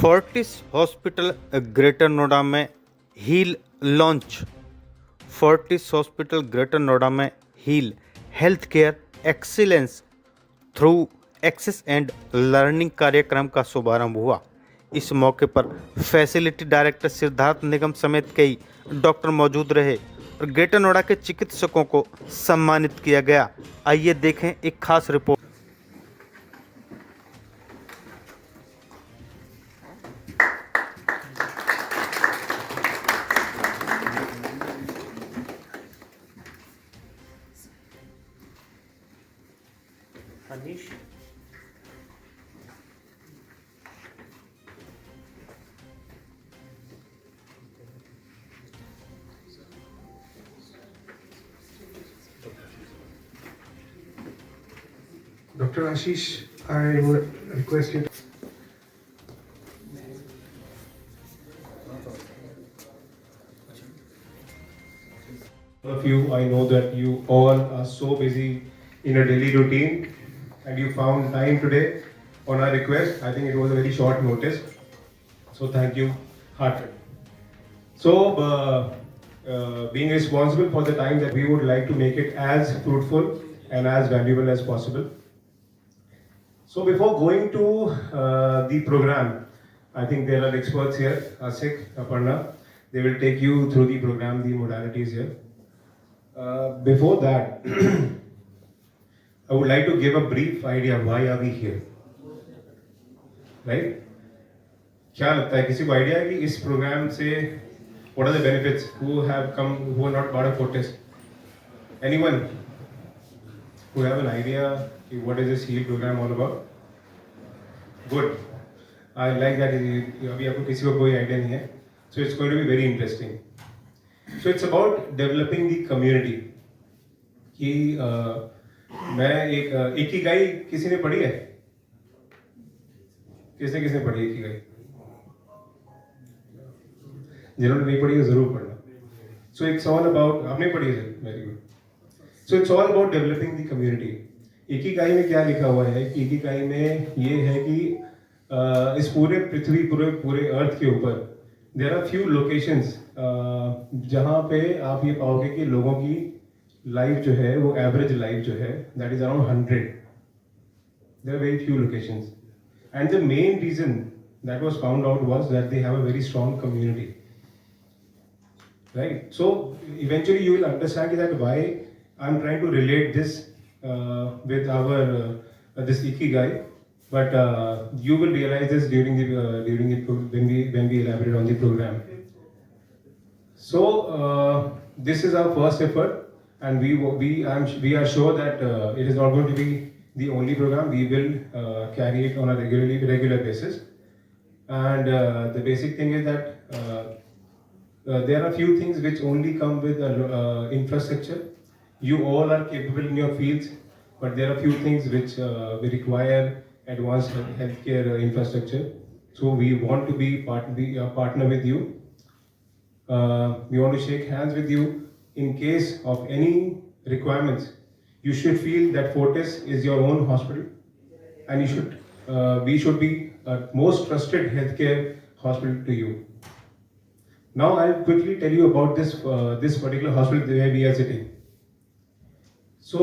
Fortis hospital Greater Noida में heal launch. Fortis hospital Greater Noida में heal health care excellence through access and learning कार्यक्रम का शुभारंभ हुआ। इस मौके पर फैसिलिटी डायरेक्टर सिद्धार्थ निगम समेत कई डॉक्टर मौजूद रहे और ग्रेटर नोएडा के चिकित्सकों को सम्मानित किया गया। आइए देखें एक खास report. Anish. Dr. Ashish, I would request you to All of you, I know that you all are so busy in a daily routine and you found time today on our request. I think it was a very short notice. So thank you heartfelt. So being responsible for the time that we would like to make it as fruitful and as valuable as possible. So before going to the program, I think there are experts here, Asik, Aparna. They will take you through the program, the modalities here. Before that, I would like to give a brief idea why are we here, right? क्या लगता है किसी को idea है कि इस programme से what are the benefits? Who have come, who are not part of Fortis? Anyone who have an idea what is this heal program all about? Good. I like that. अभी आपको किसी को कोई idea नहीं है, so it's going to be very interesting. So it's about developing the community. कि मैं एक ही गाई किसी ने पढ़ी है? किसने पढ़ी एक ही गाई? जिन्होंने नहीं पढ़ी है जरूर पढ़ना. So it's all about आपने पढ़ी है? Very good. So it's all about developing the community. एक ही गाई में क्या लिखा हुआ है? एक ही गाई में ये है कि इस पूरे पृथ्वी पूरे अर्थ के ऊपर there are few locations जहाँ पे आप ये पाओगे कि लोगों की लाइफ जो है वो एवरेज लाइफ जो है that is around 100. There are very few locations and the main reason that was found out was that they have a very strong community, right? So eventually you will understand that why I'm trying to relate this with our this ikigai, but you will realize this during when we elaborate on the program. So this is our first effort, and we are sure that it is not going to be the only program. We will carry it on a regular basis, and the basic thing is that there are few things which only come with infrastructure. You all are capable in your fields, but there are few things which we require advanced healthcare infrastructure. So we want to be a partner with you. We want to shake hands with you in case of any requirements. You should feel that Fortis is your own hospital, and we should be most trusted healthcare hospital to you. Now I'll quickly tell you about this particular hospital where we are sitting. So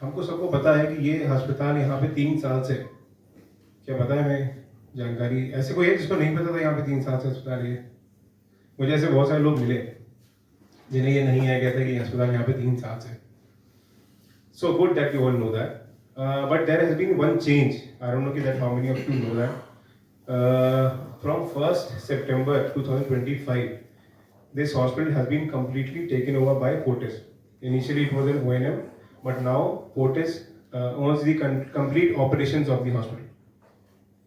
हमको सबको पता है कि ये अस्पताल यहाँ पे 3 साल से, क्या पता है हमें जानकारी? ऐसे कोई है जिसको नहीं पता था यहाँ पे 3 साल से अस्पताल है? मुझे ऐसे बहुत सारे लोग मिले जिन्हें ये नहीं है, कहते हैं कि अस्पताल यहाँ पे 3 साल से. So good that you all know that. But there has been one change. I don't know that how many of you know that. From 1st September 2025, this hospital has been completely taken over by Fortis. Initially it was an O&M, but now Fortis owns the complete operations of the hospital.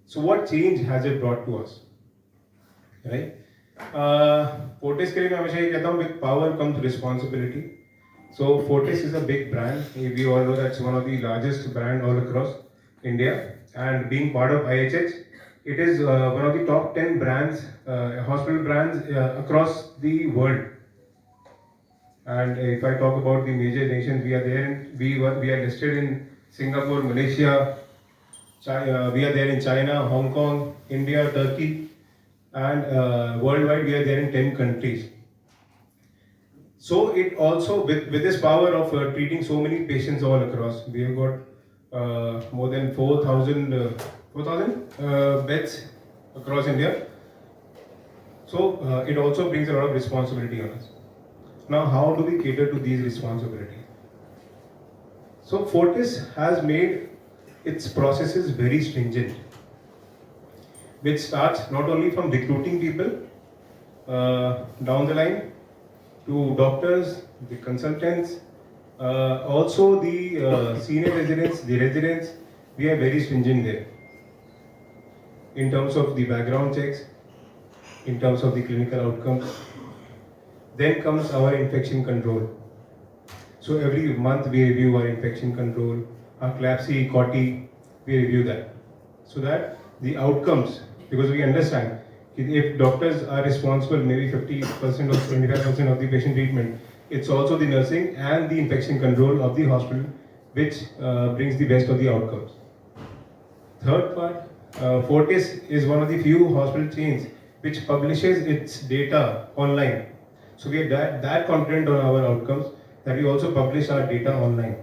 So what change has it brought to us? Right? Fortis के लिए मैं हमेशा ये कहता हूँ, with power comes responsibility. So Fortis is a big brand. We all know that's one of the largest brand all across India, and being part of IHH, it is one of the top 10 brands, hospital brands across the world. And if I talk about the major nations, we are there. We are listed in Singapore, Malaysia, We are there in China, Hong Kong, India, Turkey, and worldwide we are there in 10 countries. So it also, with this power of treating so many patients all across, we have got more than 4,000 beds across India. So it also brings a lot of responsibility on us. Now, how do we cater to these responsibilities? So Fortis has made its processes very stringent, which starts not only from recruiting people down the line to doctors, the consultants, also the senior residents, the residents. We are very stringent there in terms of the background checks, in terms of the clinical outcomes. Then comes our infection control. So every month we review our infection control, our CLAPSI, COTI, we review that. So that the outcomes, because we understand if doctors are responsible maybe 50% or 25% of the patient treatment, it's also the nursing and the infection control of the hospital which brings the best of the outcomes. Third part, Fortis is one of the few hospital chains which publishes its data online. So we are that confident on our outcomes that we also publish our data online.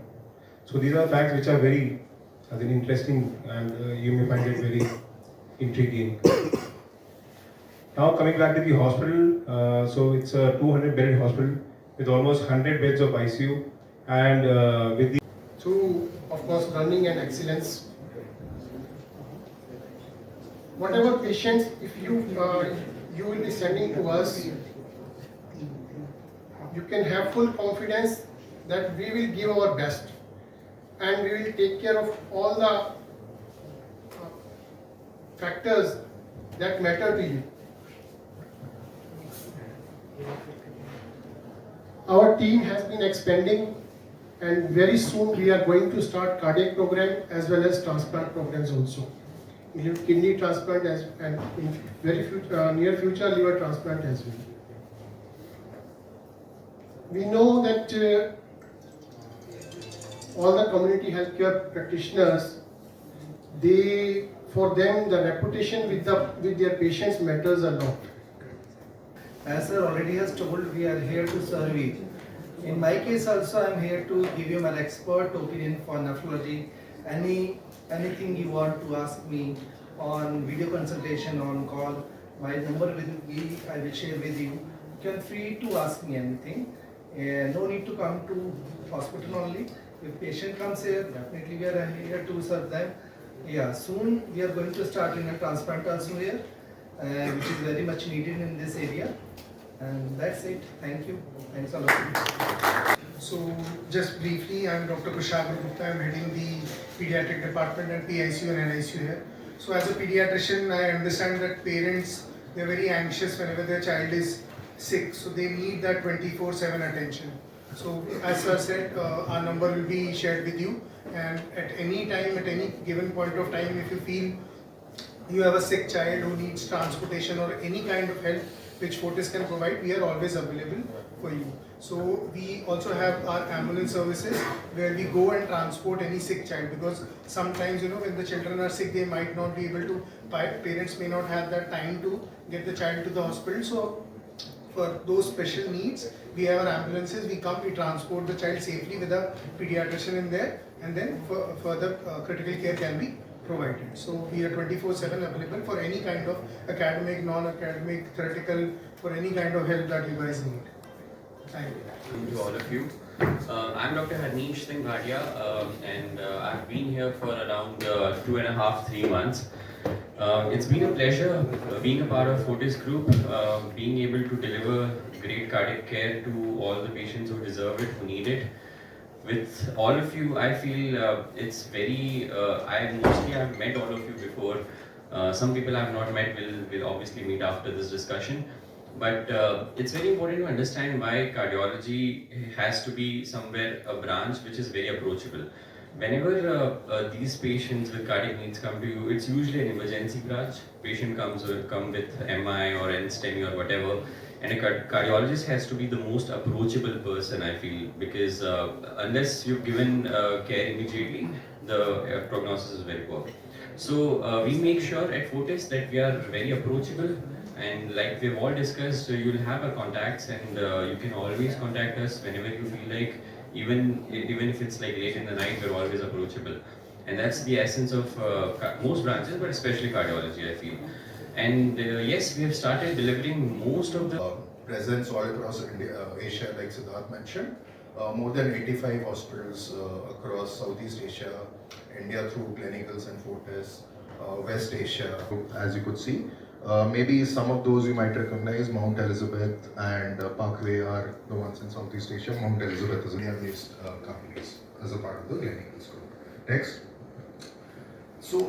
So these are facts which are very interesting, and you may find it very intriguing. Now coming back to the hospital, so it's a 200-bedded hospital with almost 100 beds of ICU, and with the Through, of course, learning and excellence. Whatever patients, if you will be sending to us, you can have full confidence that we will give our best and we will take care of all the factors that matter to you. Our team has been expanding, and very soon we are going to start cardiac program as well as transplant programs also. Kidney transplant and in near future liver transplant as well. We know that all the community healthcare practitioners, for them the reputation with their patients matters a lot. As sir already has told, we are here to serve you. In my case also, I am here to give you my expert opinion for nephrology. Anything you want to ask me on video consultation, on call, my number I will share with you. You can free to ask me anything. No need to come to hospital only. If patient comes here, definitely we are here to serve them. Yeah, soon we are going to start in a transplant also here, which is very much needed in this area. And that's it. Thank you. Thanks a lot. So just briefly, I am Dr. Kushagra Gupta. I am heading the pediatric department at PICU and NICU here. So as a pediatrician, I understand that parents, they are very anxious whenever their child is sick. So they need that 24/7 attention. So as sir said, our number will be shared with you. And at any time, at any given point of time, if you feel you have a sick child who needs transportation or any kind of help which Fortis can provide, we are always available for you. So we also have our ambulance services where we go and transport any sick child, because sometimes when the children are sick, they might not be able to, parents may not have that time to get the child to the hospital. So for those special needs, we have our ambulances, we come, we transport the child safely with a pediatrician in there, and then further critical care can be provided. So we are 24/7 available for any kind of academic, non-academic, theoretical, for any kind of help that you guys need. Thank you. To all of you. I'm Dr. Harneesh Singh Bhatia, and I've been here for around 2.5, 3 months. It's been a pleasure being a part of Fortis Group, being able to deliver great cardiac care to all the patients who deserve it, who need it. With all of you, I feel it's very, I've met all of you before. Some people I've not met will obviously meet after this discussion. But it's very important to understand why cardiology has to be somewhere a branch which is very approachable. Whenever these patients with cardiac needs come to you, it's usually an emergency branch. Patient come with MI or NSTEMI or whatever, and a cardiologist has to be the most approachable person, I feel, because unless you've given care immediately, the prognosis is very poor. So we make sure at Fortis that we are very approachable, and like we've all discussed, you'll have our contacts, and you can always contact us whenever you feel like. Even if it's like late in the night, we're always approachable, and that's the essence of most branches, but especially cardiology, I feel. And yes, we have started delivering most of the presence all across India, Asia, like Siddharth mentioned. More than 85 hospitals across Southeast Asia, India through clinicals and Fortis, West Asia, as you could see. Maybe some of those you might recognize. Mount Elizabeth and Parkway are the ones in Southeast Asia. Mount Elizabeth is India-based companies as a part of the clinicals group. Next. So,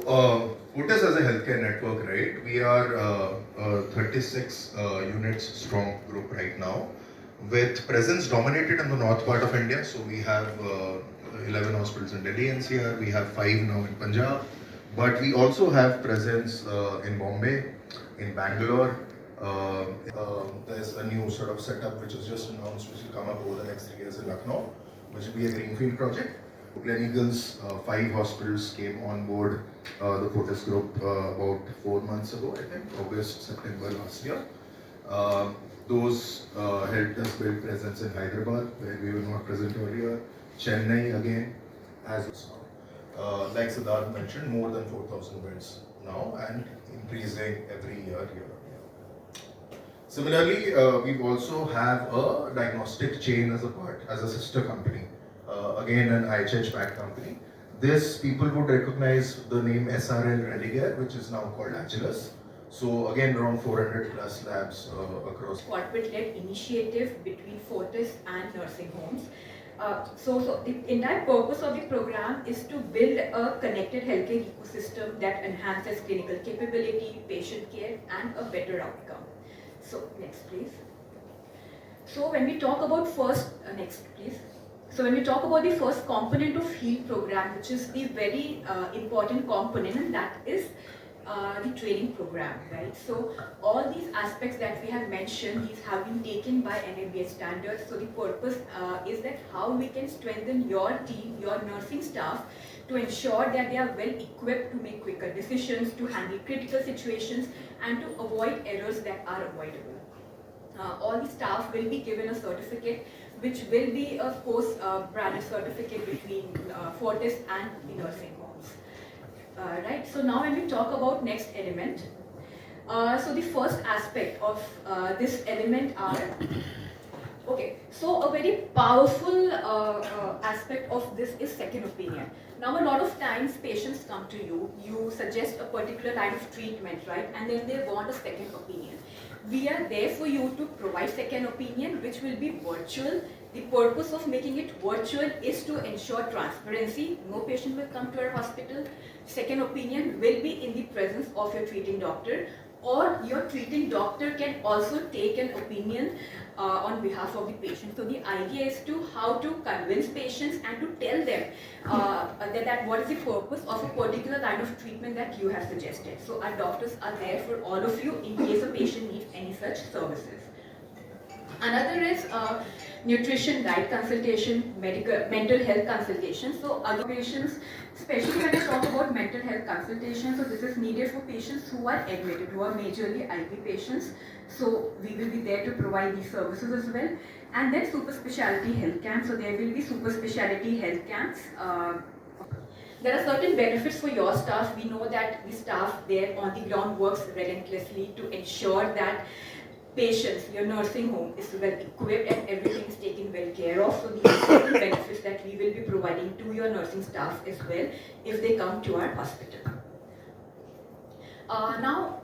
Fortis as a healthcare network, right? We are 36 units strong group right now, with presence dominated in the north part of India. So we have 11 hospitals in Delhi NCR. We have 5 now in Punjab, but we also have presence in Bombay, in Bangalore. There's a new sort of setup which was just announced, which will come up over the next 3 years in Lucknow, which will be a greenfield project. Clinicals, 5 hospitals came on board the Fortis group about 4 months ago, I think, August, September last year. Those helped us build presence in Hyderabad, where we were not present earlier. Chennai again, as like Siddharth mentioned, more than 4,000 beds now and increasing every year here. Similarly, we also have a diagnostic chain as a part, as a sister company. Again, an IHH-backed company. This people would recognize the name SRL Redigare, which is now called Agilus. So again, around 400 plus labs across. Corporate-led initiative between Fortis and nursing homes. So the entire purpose of the program is to build a connected healthcare ecosystem that enhances clinical capability, patient care, and a better outcome. So next, please. So when we talk about next, please. So when we talk about the first component of HEAL program, which is the very important component, and that is the training program, right? So all these aspects that we have mentioned, these have been taken by NABH standards. So the purpose is that how we can strengthen your team, your nursing staff, to ensure that they are well equipped to make quicker decisions, to handle critical situations, and to avoid errors that are avoidable. All the staff will be given a certificate, which will be a post-branded certificate between Fortis and the nursing homes. Right. So now when we talk about next element, so the first aspect of this element are, okay, so a very powerful aspect of this is second opinion. Now a lot of times patients come to you, you suggest a particular line of treatment, right, and then they want a second opinion. We are there for you to provide second opinion, which will be virtual. The purpose of making it virtual is to ensure transparency. No patient will come to our hospital. Second opinion will be in the presence of your treating doctor, or your treating doctor can also take an opinion on behalf of the patient. So the idea is to how to convince patients and to tell them that what is the purpose of a particular line of treatment that you have suggested. So our doctors are there for all of you in case a patient needs any such services. Another is nutrition, diet consultation, mental health consultation. So other patients, especially when I talk about mental health consultation, so this is needed for patients who are admitted, who are majorly IV patients. So we will be there to provide these services as well. And then super specialty health camps. So there will be super specialty health camps. There are certain benefits for your staff. We know that the staff there on the ground works relentlessly to ensure that patients, your nursing home is well equipped and everything is taken well care of. So these are certain benefits that we will be providing to your nursing staff as well if they come to our hospital. Now,